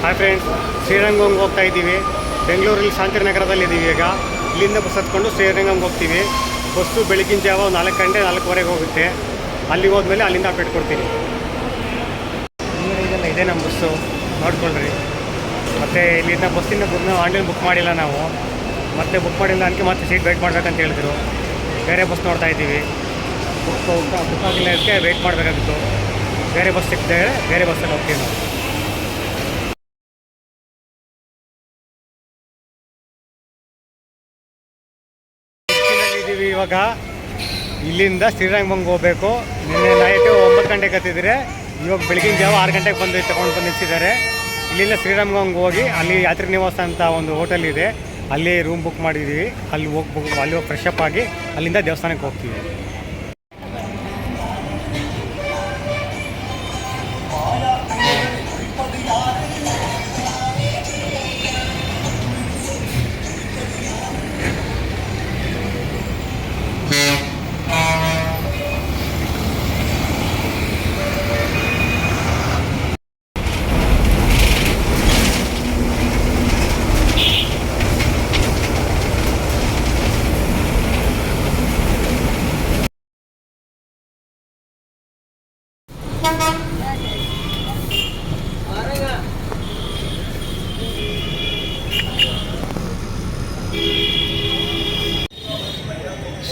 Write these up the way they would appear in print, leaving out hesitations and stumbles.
Hi friends, ಶ್ರೀರಂಗಂಗೆ ಹೋಗ್ತಾ ಇದ್ದೀವಿ. ಬೆಂಗಳೂರಲ್ಲಿ ಶಾಂತಿನಗರದಲ್ಲಿದ್ದೀವಿ. ಈಗ ಇಲ್ಲಿಂದ ಬಸ್ ಹತ್ಕೊಂಡು ಶ್ರೀರಂಗಂಗೆ ಹೋಗ್ತೀವಿ. ಬಸ್ಸು ಬೆಳಗಿನ ಜಾವ 4 ಗಂಟೆ 4:15 ಹೋಗುತ್ತೆ. ಅಲ್ಲಿಗೆ ಹೋದ್ಮೇಲೆ ಅಲ್ಲಿಂದ ಅಪ್ಡೇಟ್ ಕೊಡ್ತೀನಿ. ಇದೆಲ್ಲ ಇದೆ ನಮ್ಮ ಬಸ್ಸು, ನೋಡ್ಕೊಳ್ರಿ. ಮತ್ತು ಇಲ್ಲಿಂದ ಬಸ್ಸಿಂದ ಆನ್ಲೈನ್ ಬುಕ್ ಮಾಡಿಲ್ಲ ನಾವು. ಮತ್ತೆ ಬುಕ್ ಮಾಡಿಲ್ಲ ಅದಕ್ಕೆ ಮತ್ತೆ ಸೀಟ್ ವೆಯ್ಟ್ ಮಾಡಬೇಕಂತ ಹೇಳಿದ್ರು. ಬೇರೆ ಬಸ್ ನೋಡ್ತಾ ಇದ್ದೀವಿ. ಬುಕ್ ಆಗಿಲ್ಲ ಅದಕ್ಕೆ ವೆಯ್ಟ್ ಮಾಡಬೇಕಾಗಿತ್ತು. ಬೇರೆ ಬಸ್ ಸಿಕ್ಕಿದೆ, ಬೇರೆ ಬಸ್ಸಲ್ಲಿ ಹೋಗ್ತೀವಿ ನಾವು. ಇದ್ದೀವಿ ಇವಾಗ. ಇಲ್ಲಿಂದ ಶ್ರೀರಂಗಂಗೆ ಹೋಗಬೇಕು. ನಿನ್ನೆ ನೈಟು 9 ಗಂಟೆಗೆ ಹತ್ತಿದ್ರೆ ಇವಾಗ ಬೆಳಗಿನ ಜಾವ 6 ಗಂಟೆಗೆ ತಗೊಂಡು ಬಂದು ನಿಲ್ಸಿದ್ದಾರೆ. ಇಲ್ಲಿಂದ ಶ್ರೀರಂಗಂಗೆ ಹೋಗಿ ಅಲ್ಲಿ ಯಾತ್ರಿ ನಿವಾಸ ಅಂತ ಒಂದು ಹೋಟೆಲ್ ಇದೆ, ಅಲ್ಲಿ ರೂಮ್ ಬುಕ್ ಮಾಡಿದ್ದೀವಿ. ಅಲ್ಲಿ ಹೋಗಿ ಫ್ರೆಶ್ ಅಪ್ ಆಗಿ ಅಲ್ಲಿಂದ ದೇವಸ್ಥಾನಕ್ಕೆ ಹೋಗ್ತೀವಿ.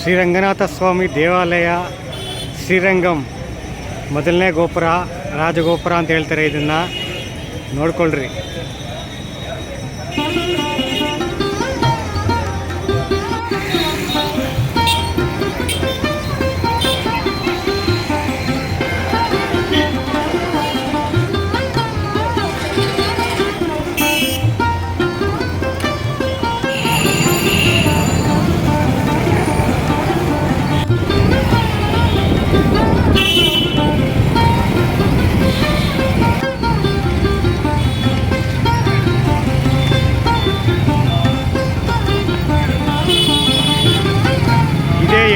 ಶ್ರೀರಂಗನಾಥ ಸ್ವಾಮಿ ದೇವಾಲಯ, ಶ್ರೀರಂಗಂ ಮೊದಲನೇ ಗೋಪುರ, ರಾಜಗೋಪುರ ಅಂತ ಹೇಳ್ತಾರೆ. ಇದನ್ನು ನೋಡ್ಕೊಳ್ರಿ.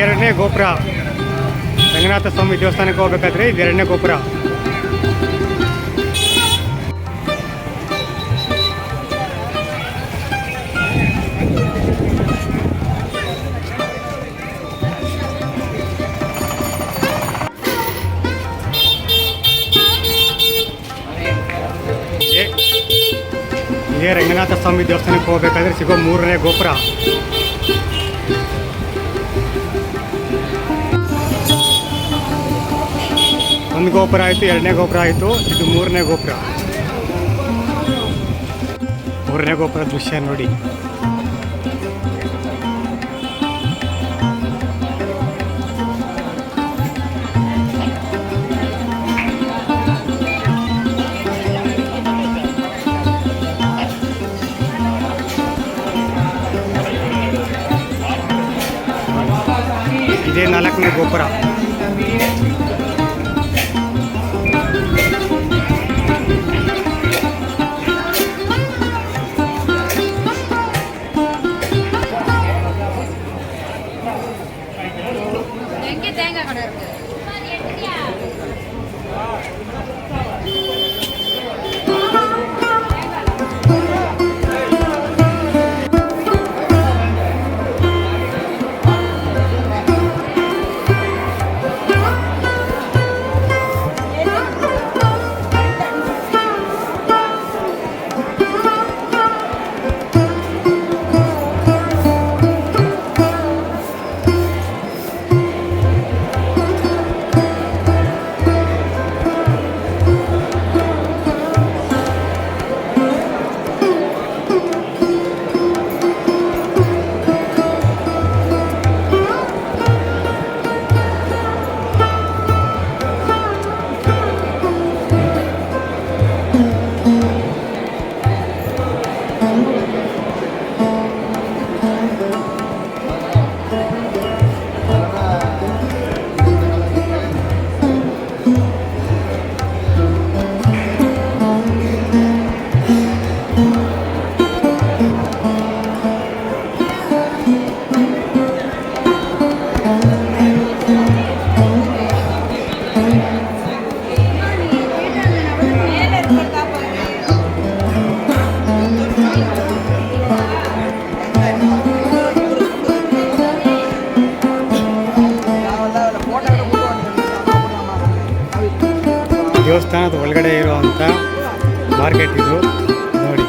ಎರಡನೇ ಗೋಪುರ. ರಂಗನಾಥ ಸ್ವಾಮಿ ದೇವಸ್ಥಾನಕ್ಕೆ ಹೋಗ್ಬೇಕಾದ್ರೆ ಇದು ಎರಡನೇ ಗೋಪುರ. ಇದೇ ರಂಗನಾಥ ಸ್ವಾಮಿ ದೇವಸ್ಥಾನಕ್ಕೆ ಹೋಗ್ಬೇಕಾದ್ರೆ ಸಿಗೋ 3ನೇ ಗೋಪುರ. ಒಂದು ಗೋಪುರ ಆಯಿತು, 2ನೇ ಗೋಪುರ ಆಯಿತು, ಇದು 3ನೇ ಗೋಪುರ. 3ನೇ ಗೋಪುರ ದೃಶ್ಯ ನೋಡಿ. ಇದೇ 4ನೇ ಗೋಪುರ. ದೇವಸ್ಥಾನದ ಒಳಗಡೆ ಇರುವಂಥ ಮಾರ್ಕೆಟ್ ಇದು ನೋಡಿ.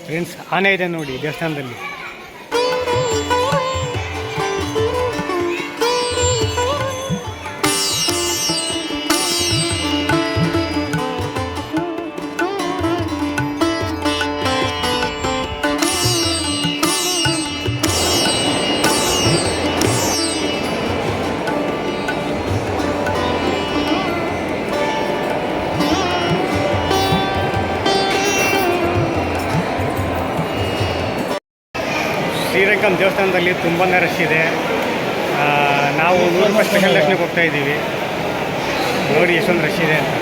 ಫ್ರೆಂಡ್ಸ್, ಆನೆ ಇದೆ ನೋಡಿ ದೇವಸ್ಥಾನದಲ್ಲಿ. ಶ್ರೀರಂಗಂ ದೇವಸ್ಥಾನದಲ್ಲಿ ತುಂಬಾ ರಶ್ ಇದೆ. ನಾವು 100 ರೂಪಾಯಿ ಸ್ಪೆಷಲ್ ದರ್ಶನಕ್ಕೆ ಹೋಗ್ತಾ ಇದ್ದೀವಿ. ನೋಡಿ ಎಷ್ಟೊಂದು ರಶ್ ಇದೆ ಅಂತ.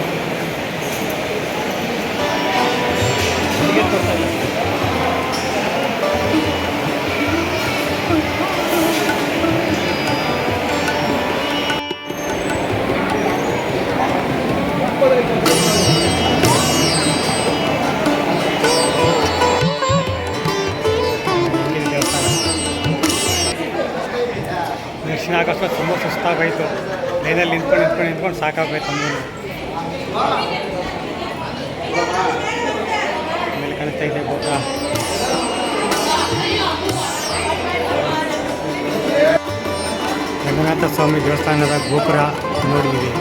ದರ್ಶನ ಆಗೋಷ್ಟು ತುಂಬ ಸುಸ್ತಾಗೋಯ್ತು. ಲೈನಲ್ಲಿ ನಿಂತ್ಕೊಂಡು ಸಾಕಾಗೋಯ್ತು ನಮ್ಮನ್ನು. ಆಮೇಲೆ ಕಾಣಿಸ್ತಾ ಇದೆ ಗೋಪುರ. ರಂಗನಾಥ ಸ್ವಾಮಿ ದೇವಸ್ಥಾನದ ಗೋಪುರ ನೋಡಿದ್ದೀವಿ.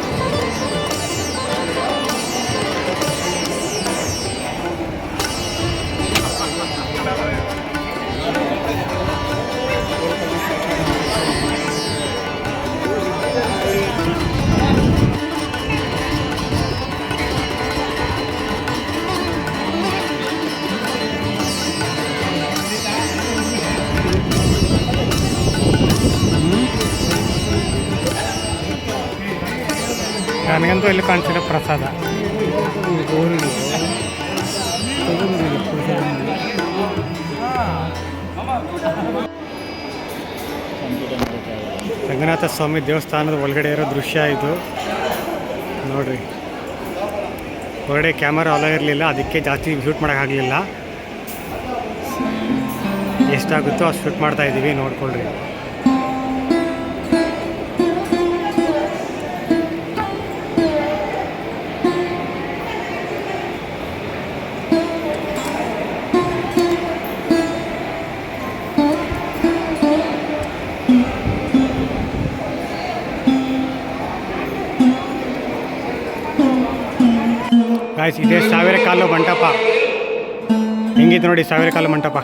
ನನಗಂತೂ ಇಲ್ಲಿ ಕಾಣಿಸಿರೋ ಪ್ರಸಾದ ರಂಗನಾಥ ಸ್ವಾಮಿ ದೇವಸ್ಥಾನದ ಒಳಗಡೆ ಇರೋ ದೃಶ್ಯ ಇದು ನೋಡ್ರಿ. ಹೊರಗಡೆ ಕ್ಯಾಮರಾ ಅಲೋ ಇರಲಿಲ್ಲ, ಅದಕ್ಕೆ ಜಾಸ್ತಿ ಶೂಟ್ ಮಾಡೋಕ್ಕಾಗಲಿಲ್ಲ. ಎಷ್ಟಾಗುತ್ತೋ ಅಷ್ಟು ಶೂಟ್ ಮಾಡ್ತಾ ಇದ್ದೀವಿ, ನೋಡ್ಕೊಳ್ರಿ. ಗಾಯ್ಸ್, ಇದೇ ಸಾವಿರಕಾಲು ಮಂಟಪ. ಹೆಂಗಿತ್ತು ನೋಡಿ ಸಾವಿರಕಾಲು ಮಂಟಪ.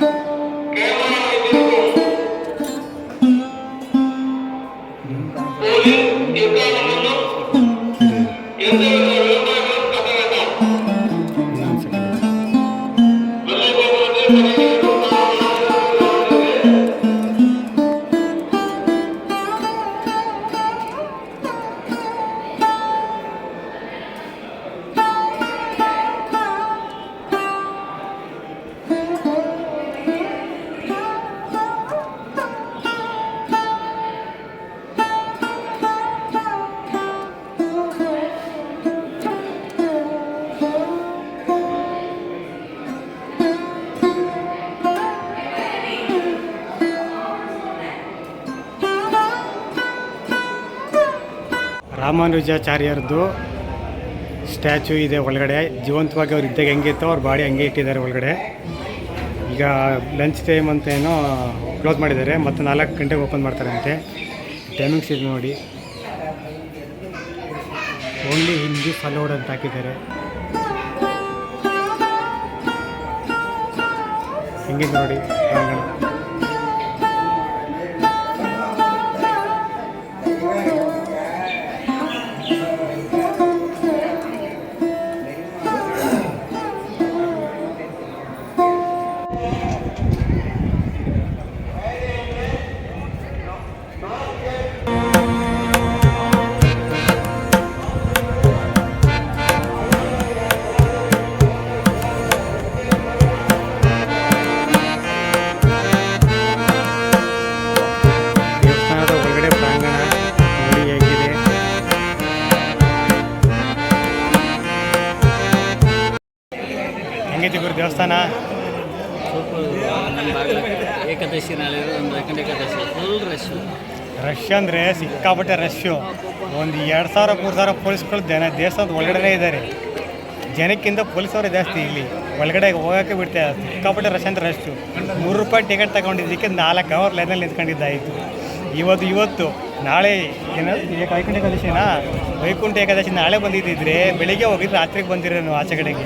ರಾಮಾನುಜಾಚಾರ್ಯರದ್ದು ಸ್ಟ್ಯಾಚು ಇದೆ ಒಳಗಡೆ. ಜೀವಂತವಾಗಿ ಅವ್ರು ಇದ್ದಾಗ ಹೆಂಗಿತ್ತೋ ಅವ್ರ ಬಾಡಿ ಹಂಗೆ ಇಟ್ಟಿದ್ದಾರೆ ಒಳಗಡೆ. ಈಗ ಲಂಚ್ ಟೈಮ್ ಅಂತ ಏನೋ ಕ್ಲೋಸ್ ಮಾಡಿದ್ದಾರೆ, ಮತ್ತು 4 ಗಂಟೆಗೆ ಓಪನ್ ಮಾಡ್ತಾರಂತೆ. ಟೈಮಿಂಗ್ಸ್ ಇದೆ ನೋಡಿ. ಓನ್ಲಿ ಹಿಂದಿ ಫಾಲೋಡ್ ಅಂತ ಹಾಕಿದ್ದಾರೆ. ಹೆಂಗಿದೆ ನೋಡಿ. ಪ್ರಾಂಗಣ. ದೇವಸ್ಥಾನದ ಒಳಗಡೆ ಪ್ರಾಂಗಣ ನೋಡಿ ಹೇಗಿದೆ. ಹೆಂಗೈತಿ ಗುರು ದೇವಸ್ಥಾನ? ಏಕಾದಶಿ ನಾಳೆ ಒಂದು ಏಕಾದಶಿ ಫುಲ್ ರಶ್ ಅಂದರೆ ಸಿಕ್ಕಾಪಟ್ಟೆ ರಶ್ಶು. ಒಂದು 2,000-3,000 ಪೊಲೀಸ್ಗಳು ದೇವಸ್ಥಾನದ ಒಳಗಡೆ ಇದ್ದಾರೆ. ಜನಕ್ಕಿಂತ ಪೊಲೀಸವರೇ ಜಾಸ್ತಿ ಇಲ್ಲಿ. ಒಳಗಡೆ ಹೋಗೋಕ್ಕೆ ಬಿಡ್ತಾ ಇಲ್ಲ. ಸಿಕ್ಕಾಪಟ್ಟೆ ರಶ್ ಅಂದರೆ ರಶ್ಶು. ₹100 ಟಿಕೆಟ್ ತಗೊಂಡಿದ್ದಕ್ಕೆ 4 ಅವರ್ ಲೈನಲ್ಲಿ ನಿಂತ್ಕೊಂಡಿದ್ದಾಯಿತು. ಇವತ್ತು ನಾಳೆ ವೈಕುಂಠ ಏಕಾದಶಿನಾ? ವೈಕುಂಠ ಏಕಾದಶಿ ನಾಳೆ ಬಂದಿದ್ದಿದ್ರೆ ಬೆಳಿಗ್ಗೆ ಹೋಗಿದ್ದು ರಾತ್ರಿಗೆ ಬಂದಿರೋನು ಆಚೆ ಕಡೆಗೆ.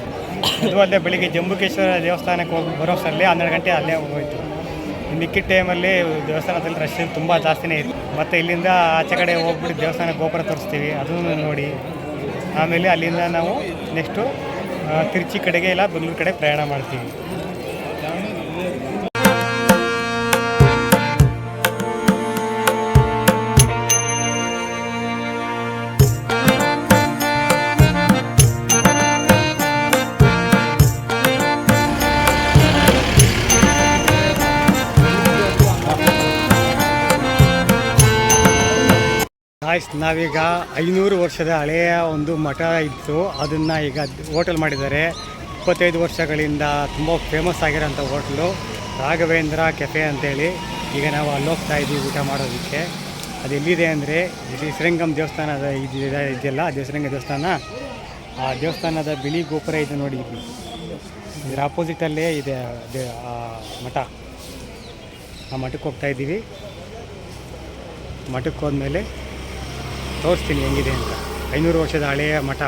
ಅದು ಅಲ್ಲದೆ ಬೆಳಿಗ್ಗೆ ಜಂಬುಕೇಶ್ವರ ದೇವಸ್ಥಾನಕ್ಕೆ ಹೋಗಿ ಬರೋಷ್ಟರಲ್ಲಿ 12 ಗಂಟೆ ಅಲ್ಲೇ ಹೋಗೋಯ್ತು. ಮಿಕ್ಕಿದ ಟೈಮಲ್ಲಿ ದೇವಸ್ಥಾನದಲ್ಲಿ ರಶ್ ತುಂಬ ಜಾಸ್ತಿನೇ ಇತ್ತು. ಮತ್ತು ಇಲ್ಲಿಂದ ಆಚೆ ಕಡೆ ಹೋಗ್ಬಿಟ್ಟು ದೇವಸ್ಥಾನ ಗೋಪುರ ತೋರಿಸ್ತೀವಿ, ಅದನ್ನು ನೋಡಿ ಆಮೇಲೆ ಅಲ್ಲಿಂದ ನಾವು ನೆಕ್ಸ್ಟು ತಿರುಚಿ ಕಡೆಗೆ ಇಲ್ಲ ಬೆಂಗಳೂರು ಕಡೆ ಪ್ರಯಾಣ ಮಾಡ್ತೀವಿ. ನಾವೀಗ 500 ವರ್ಷದ ಹಳೆಯ ಒಂದು ಮಠ ಇತ್ತು, ಅದನ್ನು ಈಗ ಹೋಟೆಲ್ ಮಾಡಿದ್ದಾರೆ. 25 ವರ್ಷಗಳಿಂದ ತುಂಬ ಫೇಮಸ್ ಆಗಿರೋಂಥ ಹೋಟ್ಲು ರಾಘವೇಂದ್ರ ಕೆಫೆ ಅಂತೇಳಿ. ಈಗ ನಾವು ಅಲ್ಲಿ ಹೋಗ್ತಾ ಇದ್ದೀವಿ ಊಟ ಮಾಡೋದಕ್ಕೆ. ಅದು ಎಲ್ಲಿದೆ ಅಂದರೆ ಶ್ರೀರಂಗಂ ದೇವಸ್ಥಾನದ ಇದೆಯಲ್ಲ, ಶ್ರೀರಂಗ ದೇವಸ್ಥಾನ, ಆ ದೇವಸ್ಥಾನದ ಬಿಳಿ ಗೋಪುರ ಇದೆ ನೋಡಿ. ಇದರ ಆಪೋಸಿಟಲ್ಲೇ ಇದೆ ಮಠ. ಆ ಮಠಕ್ಕೆ ಹೋಗ್ತಾ ಇದ್ದೀವಿ. ಮಠಕ್ಕೆ ಹೋದ್ಮೇಲೆ ತೋರಿಸ್ತೀನಿ ಹೆಂಗಿದೆ ಅಂತ. 500 ವರ್ಷದ ಹಳೆಯ ಮಠ.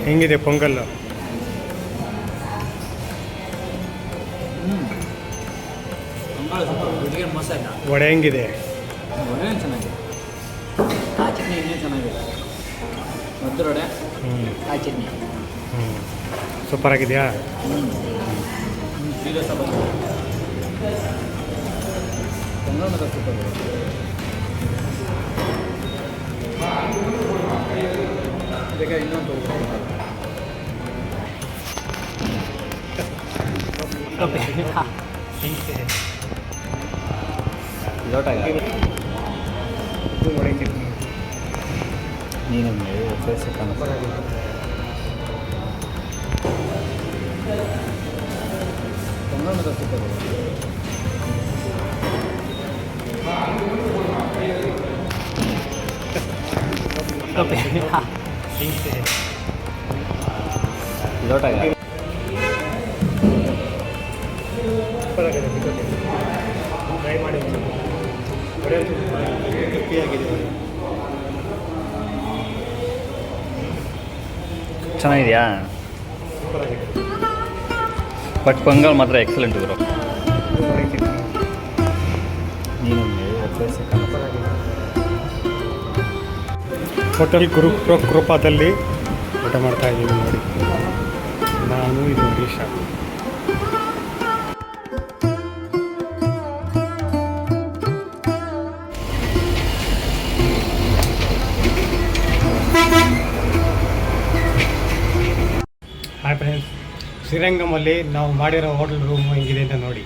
ಹೆಂಗಿದೆ ಪೊಂಗಲ್ಲು? ವಡೆ ಹೆಂಗಿದೆ? ಚೆನ್ನಾಗಿದೆ. ಆ ಚಟ್ನಿ ಇನ್ನೂ ಚೆನ್ನಾಗಿದೆ. ಮದ್ದೂರೊಡೆ ಆ ಚಟ್ನಿ ಸೂಪರ್ ಆಗಿದೆಯಾ? ಸೂಪರ್. ಇನ್ನೊಂದು ನೀನು ಟ್ರೈ ಮಾಡಿ. ಚೆನ್ನಾಗಿದೆಯಾ? ಬಟ್ ಪೊಂಗಲ್ ಮಾತ್ರ ಎಕ್ಸಲೆಂಟ್ ಗುರು. ನೀನು ಹೋಟೆಲ್ ಕೃಪಾದಲ್ಲಿ ಊಟ ಮಾಡ್ತಾ ಇದ್ದೀವಿ ನೋಡಿ. ನಾನು ಇದು ಒಡಿಶಾ. ಹಾಯ್ ಫ್ರೆಂಡ್ಸ್, ಶ್ರೀರಂಗಮಲ್ಲಿ ನಾವು ಮಾಡಿರೋ ಹೋಟೆಲ್ ರೂಮ್ ಹೆಂಗಿದೆ ಅಂತ ನೋಡಿ.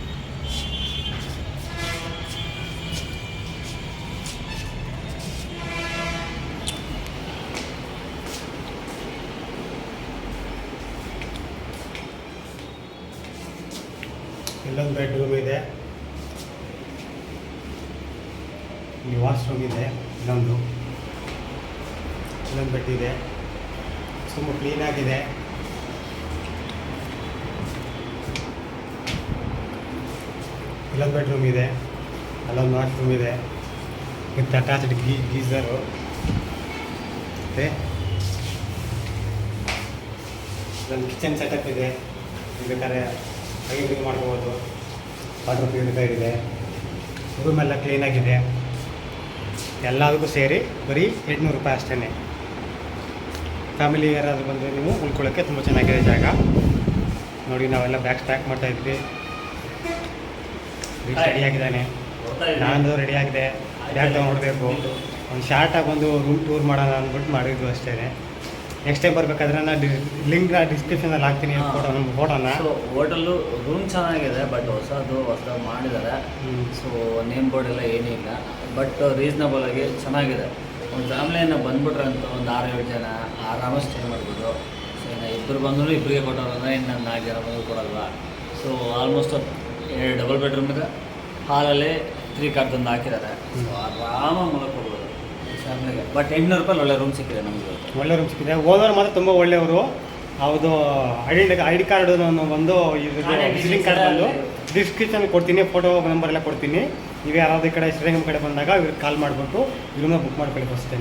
ಇಲ್ಲೊಂದು ಬೆಡ್ರೂಮ್ ಇದೆ, ಇಲ್ಲಿ ವಾಶ್ರೂಮ್ ಇದೆ, ಇಲ್ಲೊಂದು ಬೆಡ್ ಇದೆ, ತುಂಬ ಕ್ಲೀನಾಗಿದೆ. ಇಲ್ಲೊಂದು ಬೆಡ್ರೂಮ್ ಇದೆ, ಅಲ್ಲೊಂದು ವಾಶ್ರೂಮ್ ಇದೆ ವಿತ್ ಅಟ್ಯಾಚ್ಡ್ ಗೀಸರು ಮತ್ತು ಇಲ್ಲೊಂದು ಕಿಚನ್ ಸೆಟಪ್ ಇದೆ. ಬೇಕಾದ್ರೆ ಅಡುಗೆ ಮಾಡ್ಕೋಬೋದು. ವಾಟರ್ ಪ್ಯೂರಿಫೈರ್ ಇದೆ. ರೂಮ್ ಎಲ್ಲ ಕ್ಲೀನಾಗಿದೆ. ಎಲ್ಲದಕ್ಕೂ ಸೇರಿ ಬರೀ 800 ರೂಪಾಯಿ ಅಷ್ಟೇ. ಫ್ಯಾಮಿಲಿ ಯಾರಾದರೂ ಬಂದರೆ ನೀವು ಉಳ್ಕೊಳ್ಳೋಕ್ಕೆ ತುಂಬ ಚೆನ್ನಾಗಿದೆ ಜಾಗ. ನೋಡಿ ನಾವೆಲ್ಲ ಬ್ಯಾಗ್ಸ್ ಪ್ಯಾಕ್ ಮಾಡ್ತಾಯಿದ್ವಿ. ರೆಡಿಯಾಗಿದ್ದಾನೆ, ನಾನು ರೆಡಿಯಾಗಿದೆ. ಬ್ಯಾಗ್ ತೊಗೊಂಡ್ಬೇಕು. ಒಂದು ಶಾರ್ಟಾಗಿ ಒಂದು ರೂಮ್ ಟೂರ್ ಮಾಡೋಣ ಅಂದ್ಬಿಟ್ಟು ಮಾಡಿದ್ದು ಅಷ್ಟೇ. ನೆಕ್ಸ್ಟ್ ಟೈಮ್ ಬರಬೇಕಾದ್ರೆ ನಾನು ಲಿಂಕ್ ಡಿಸ್ಕ್ರಿಪ್ಷನಲ್ಲಿ ಹಾಕ್ತೀನಿ ನಮ್ಮ ಫೋಟೋನ. ಸೊ ಹೋಟೆಲ್ಲು ರೂಮ್ ಚೆನ್ನಾಗಿದೆ, ಬಟ್ ಹೊಸದಾಗಿ ಮಾಡಿದ್ದಾರೆ. ಸೊ ನೇಮ್ ಬೋರ್ಡ್ ಎಲ್ಲ ಏನಿಲ್ಲ, ಬಟ್ ರೀಸ್ನಬಲ್ ಆಗಿ ಚೆನ್ನಾಗಿದೆ. ಒಂದು ಫ್ಯಾಮಿಲಿಯನ್ನು ಬಂದ್ಬಿಟ್ರೆ ಅಂತ ಒಂದು 6-7 ಜನ ಆರಾಮಾಗಿ ಸ್ಟೇ ಮಾಡ್ಬೋದು. ಸೊ ಇನ್ನು ಇಬ್ಬರು ಬಂದರೂ ಇಬ್ಬರಿಗೆ ಕೊಟ್ಟವ್ರಂದ್ರೆ ಇನ್ನು 4 ಜನ ಬಂದರೂ ಕೊಡಲ್ವಾ. ಸೊ ಆಲ್ಮೋಸ್ಟ್ 2 ಡಬಲ್ ಬೆಡ್ರೂಮ್ ಇದೆ. ಹಾಲಲ್ಲಿ 3 ಕಾರ್ಡ್ ಹಾಕಿದ್ದಾರೆ. ಸೊ ಆರಾಮಾಗಿ ಮಲ್ಕೋಬೋದು ಫ್ಯಾಮಿಲಿಗೆ. ಬಟ್ 800 ರೂಪಾಯಿ ಒಳ್ಳೆ ರೂಮ್ ಸಿಕ್ಕಿದೆ ನಮಗೆ. ಒಳ್ಳೆ ರೂಮ್ ಸಿಕ್ಕಿದೆ. ಓನರ್ ಮಾತ್ರ ತುಂಬ ಒಳ್ಳೆಯವರು. ಅದು ಐಡಿ ಕಾರ್ಡ್ ಬಂದು ವಿಸಿಟಿಂಗ್ ಕಾರ್ಡ್ ಬಂದು ಡಿಸ್ಕ್ರಿಪ್ಷನ್ ಕೊಡ್ತೀನಿ, ಫೋಟೋ ನಂಬರ್ ಎಲ್ಲ ಕೊಡ್ತೀನಿ. ನೀವು ಯಾರಾದರೂ ಈ ಕಡೆ ಶ್ರೀರಂಗಂ ಕಡೆ ಬಂದಾಗ ಇವ್ರಿಗೆ ಕಾಲ್ ಮಾಡಿಬಿಟ್ಟು ರೂಮ್ನ ಬುಕ್ ಮಾಡ್ಕೊಳ್ಳಿ ಅಷ್ಟೇ.